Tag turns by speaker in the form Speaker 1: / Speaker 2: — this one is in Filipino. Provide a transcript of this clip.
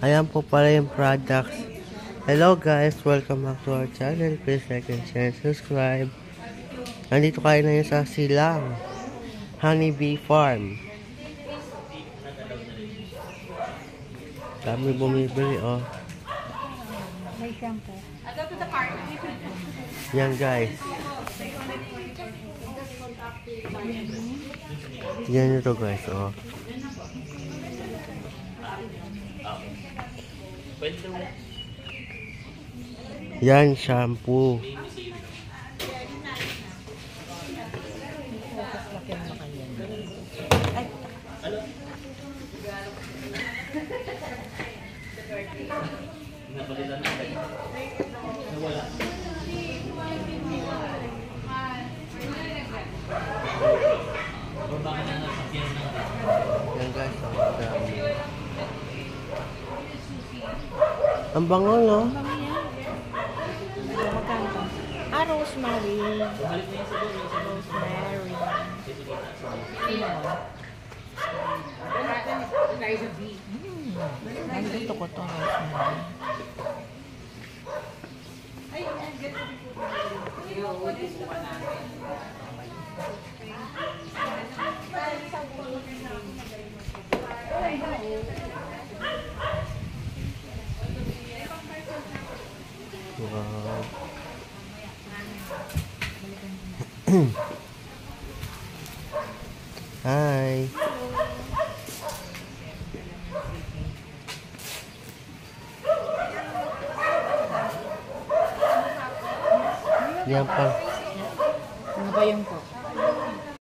Speaker 1: Ayan po pala yung products. Hello guys, welcome back to our channel. Please like and share and subscribe. Nandito kayo na yun sa Silang Honeybee Farm. Dami bumibili oh.
Speaker 2: May shampoo.
Speaker 1: Yan guys. Yan ito guys oh. Yan shampoo. Yan guys, ang dami. Ang bango no?
Speaker 2: Magkano? Rosemary. Rosemary. Nandito ko to rosemary.
Speaker 1: Wow. Hi. Yan pa.
Speaker 2: Ano ba yung po?